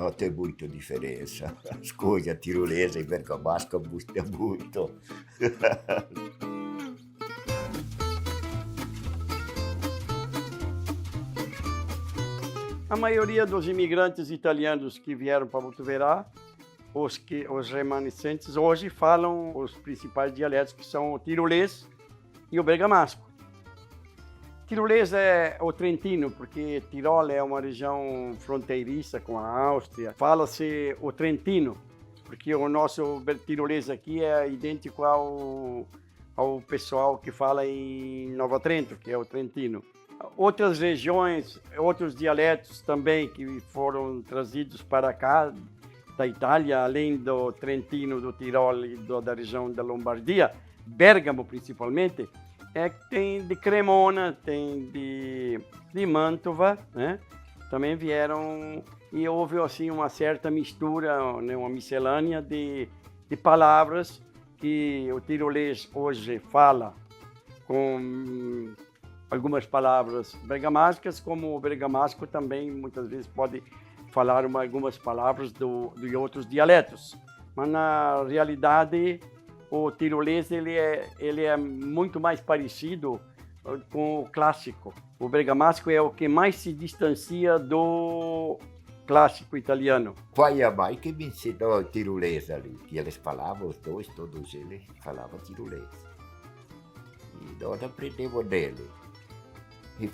Não, tem muita diferença. As coisas tirolesa e bergamasca mudam muito. A maioria dos imigrantes italianos que vieram para Botuverá, os remanescentes, hoje falam os principais dialetos, que são o tirolês e o bergamasco. Tirolês é o trentino, porque Tirol é uma região fronteiriça com a Áustria. Fala-se o trentino, porque o nosso tirolês aqui é idêntico ao pessoal que fala em Nova Trento, que é o trentino. Outras regiões, outros dialetos também que foram trazidos para cá, da Itália, além do trentino, do Tirol e da região da Lombardia, Bérgamo principalmente, tem de Cremona, tem de Mantova, né? Também vieram e houve assim uma certa mistura, né? Uma miscelânea de palavras que o tirolês hoje fala com algumas palavras bergamascas, como o bergamasco também muitas vezes pode falar algumas palavras de outros dialetos. Mas na realidade o tirolês ele é muito mais parecido com o clássico. O bergamasco é o que mais se distancia do clássico italiano. Pai e a mãe que me ensinou tirolês ali, que eles falavam, os dois, todos eles falavam tirolês. E nós aprendemos dele. E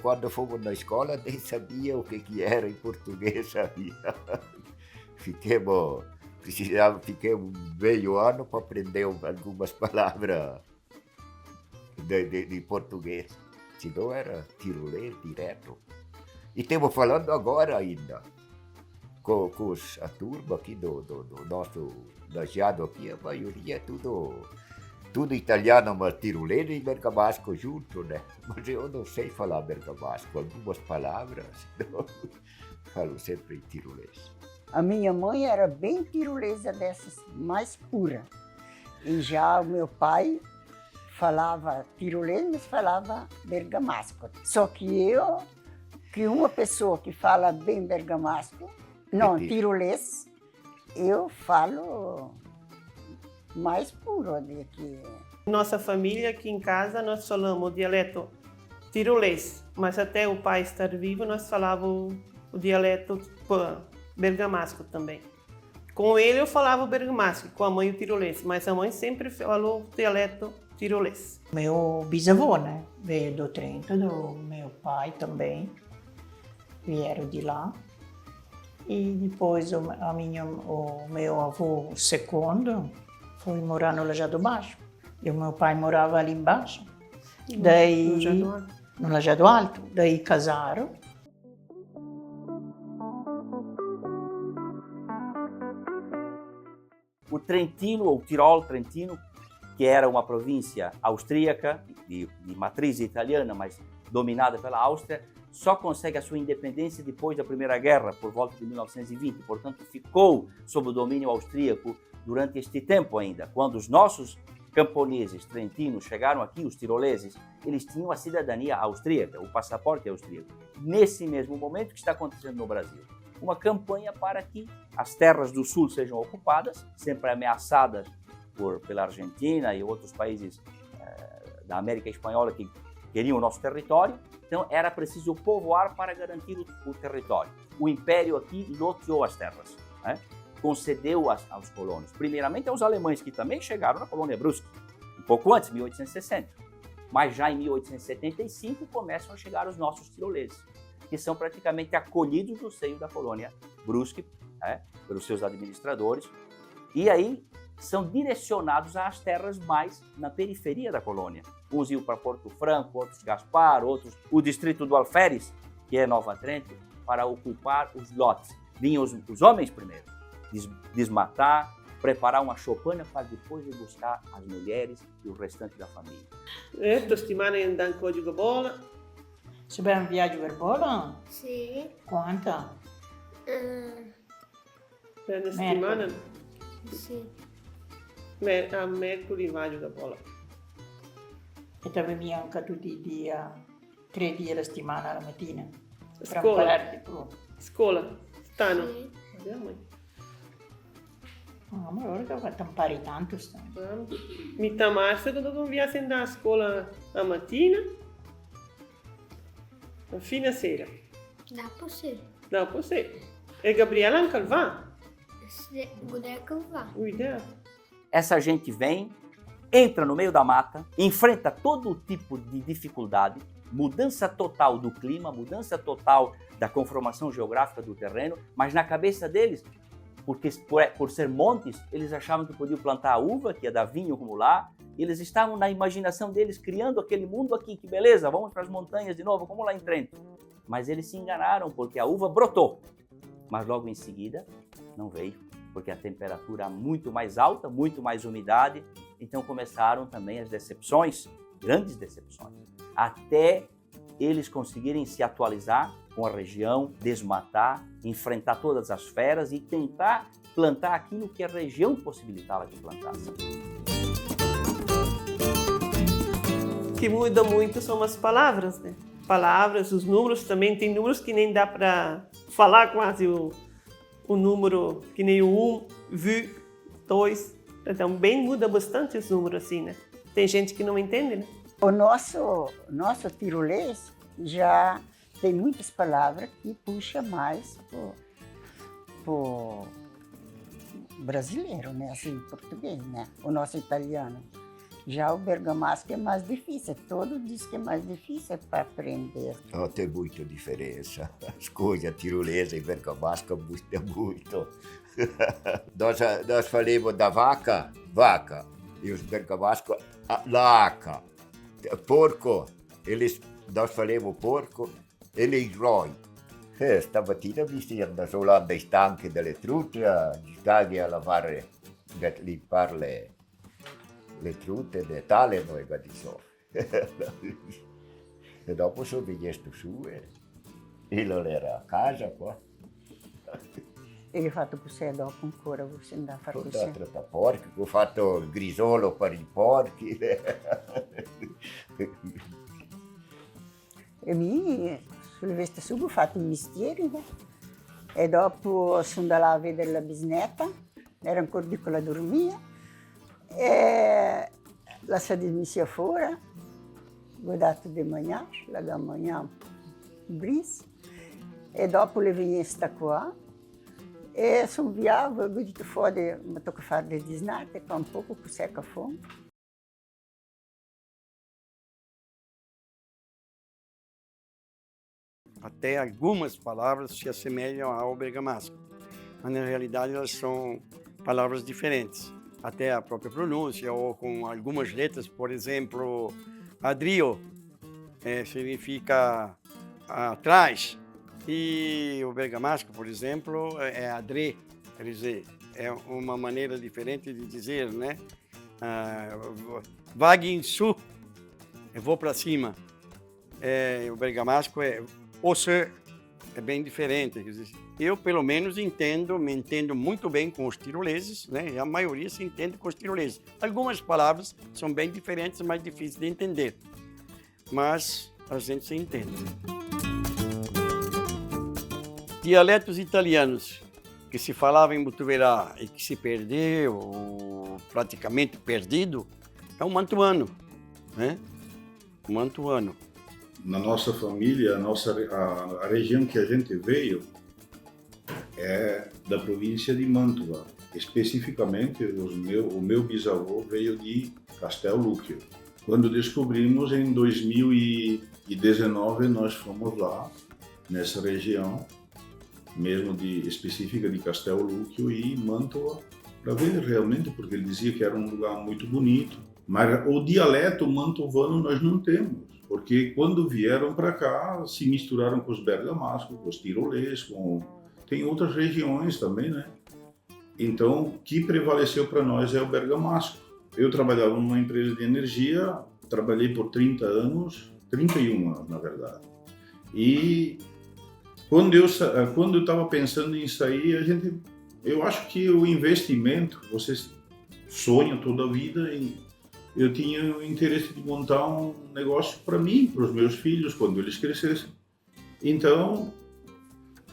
quando fomos na escola, nem sabia o que era em português ali. Fiquei meio ano para aprender algumas palavras de português. Senão era tirolês direto. E estamos falando agora ainda, com a turma aqui do nosso lajeado aqui, a maioria é tudo italiano, mas tirolês e bergamasco junto, né? Mas eu não sei falar bergamasco, algumas palavras, não. Falo sempre em tirolês. A minha mãe era bem tirolesa dessas, mais pura. E já o meu pai falava tirolês, mas falava bergamasco. Só que uma pessoa que fala bem bergamasco, não, tirolês, eu falo mais puro aqui. Nossa família, aqui em casa, nós falamos o dialeto tirolês, mas até o pai estar vivo, nós falávamos o dialeto bergamasco também. Com ele eu falava o bergamasco, com a mãe o tirolês, mas a mãe sempre falou o dialeto tirolês. Meu bisavô, né, veio do Trento, do meu pai também, vieram de lá. E depois o meu avô segundo foi morar no Lajeado Baixo. E o meu pai morava ali embaixo. Daí, no Lajeado Alto. Daí casaram. O Trentino, ou Tirol Trentino, que era uma província austríaca, de matriz italiana, mas dominada pela Áustria, só consegue a sua independência depois da Primeira Guerra, por volta de 1920. Portanto, ficou sob o domínio austríaco durante este tempo ainda. Quando os nossos camponeses trentinos chegaram aqui, os tiroleses, eles tinham a cidadania austríaca, o passaporte austríaco. Nesse mesmo momento que está acontecendo no Brasil. Uma campanha para que as terras do sul sejam ocupadas, sempre ameaçadas pela Argentina e outros países da América Espanhola que queriam o nosso território. Então era preciso povoar para garantir o território. O Império aqui loteou as terras, né? Concedeu aos colonos, primeiramente aos alemães que também chegaram na colônia Brusque, um pouco antes, 1860. Mas já em 1875 começam a chegar os nossos tiroleses, que são praticamente acolhidos no seio da colônia Brusque, né, pelos seus administradores, e aí são direcionados às terras mais na periferia da colônia. Uns iam para Porto Franco, outros Gaspar, outros o distrito do Alferes, que é Nova Trento, para ocupar os lotes. Vinham os homens primeiro, desmatar, preparar uma choupana para depois ir buscar as mulheres e o restante da família. Esta settimana andando a giocare a bola. Você vai viaggio per bola? Sì. Quanta? Per una settimana? Sì. A mercoledì vai a giocare a bola. E também anche tutti i dia, 3 giorni alla settimana la mattina. Per Scuola. imparare di più. Scuola? Stanno? Sì. sei, mãe. Ah, ma ora che fatto un pari tanto stanno. Metà março quando non viaggio andare a scuola a mattina, a fine sera. Dopo sì. Dopo sì. E Gabriela anche va. Se puder que eu vá. Cuidado. Essa gente vem, entra no meio da mata, enfrenta todo tipo de dificuldade, mudança total do clima, mudança total da conformação geográfica do terreno, mas na cabeça deles, porque por ser montes, eles achavam que podiam plantar a uva, que ia dar vinho como lá, e eles estavam na imaginação deles criando aquele mundo aqui, que beleza, vamos para as montanhas de novo, como lá em Trento. Mas eles se enganaram, porque a uva brotou, mas logo em seguida não veio, porque a temperatura muito mais alta, muito mais umidade, então começaram também as decepções, grandes decepções, até eles conseguirem se atualizar com a região, desmatar, enfrentar todas as feras e tentar plantar aquilo que a região possibilitava que plantasse. O que muda muito são as palavras, né? Palavras, os números também, tem números que nem dá para falar quase o número, que nem o 1, vu, 2. Então, bem muda bastante os números assim, né? Tem gente que não entende, né? O nosso tirolês já tem muitas palavras que puxa mais pro brasileiro, né? Assim, português, né? O nosso italiano. Já o bergamasco é mais difícil. Todo diz que é mais difícil para aprender. Oh, tem muita diferença. As coisas tirolesa e bergamasca mudam muito. nós falamos da vaca, e os bergamascos, laca. Porco, nós falamos porco, eles roi. Stamattina mi stiamo da solando stanchi delle trutte, stanchi a lavare, a limpare le trutte di tale noi di so. E dopo sono venuto su e non era a casa qua. Ele fatto per sé dopo ancora, você andare a fare Ho così. trattato porchi, ho fatto il grisolo per i porchi. E mi, sulle veste su, ho fatto i mestieri, né? E dopo sono andata a vedere la bisnetta, era ancora piccola, dormia, e la sia fuori, ho dato di mangiare, la mangiare bris, e dopo le veniva sta qua, e sono via, ho detto fuori, mi tocca fare le disnate, fa un poco che secca a fome. Até algumas palavras se assemelham ao bergamasco, mas na realidade elas são palavras diferentes. Até a própria pronúncia, ou com algumas letras, por exemplo, adrio significa atrás, e o bergamasco, por exemplo, é adre, quer dizer, é uma maneira diferente de dizer, né? Vague em sul, eu vou para cima. O bergamasco é você, é bem diferente. Quer dizer, eu, pelo menos, me entendo muito bem com os tiroleses, né? E a maioria se entende com os tiroleses. Algumas palavras são bem diferentes, mais difíceis de entender, mas a gente se entende. Dialetos italianos que se falava em Botuverá e que se perdeu, ou praticamente perdido, é o mantuano, né? O mantuano. Na nossa família, a região que a gente veio é da província de Mantova. Especificamente, o meu bisavô veio de Castellucchio. Quando descobrimos, em 2019, nós fomos lá, nessa região, mesmo específica de Castellucchio e Mantova, para ver realmente, porque ele dizia que era um lugar muito bonito. Mas o dialeto mantovano nós não temos. Porque quando vieram para cá, se misturaram com os bergamascos, com os tirolês, tem outras regiões também, né? Então, o que prevaleceu para nós é o bergamasco. Eu trabalhava numa empresa de energia, trabalhei por 30 anos, 31 anos, na verdade. E quando eu estava pensando em sair, eu acho que o investimento, você sonha toda a vida e eu tinha o interesse de montar um negócio para mim, para os meus filhos, quando eles crescessem. Então,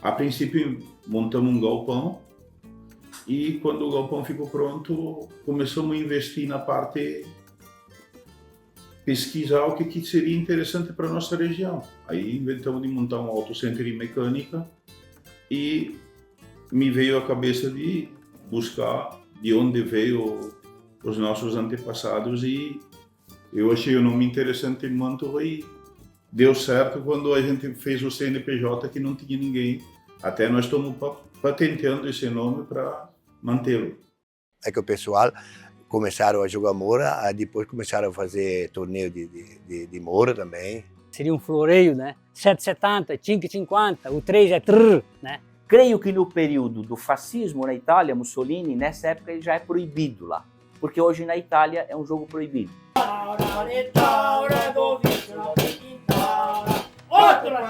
a princípio, montamos um galpão E quando o galpão ficou pronto, começamos a investir na parte pesquisar o que seria interessante para a nossa região. Aí inventamos de montar um autocenter de mecânica e me veio a cabeça de buscar de onde veio os nossos antepassados e eu achei o nome interessante em Mantova e deu certo quando a gente fez o CNPJ que não tinha ninguém. Até nós estamos patenteando esse nome para mantê-lo. É que o pessoal começaram a jogar Moura, depois começaram a fazer torneio de Moura também. Seria um floreio, né? 7,70, 5,50, o 3 é trrr, né? Creio que no período do fascismo na Itália, Mussolini, nessa época ele já é proibido lá. Porque hoje na Itália é um jogo proibido. Outra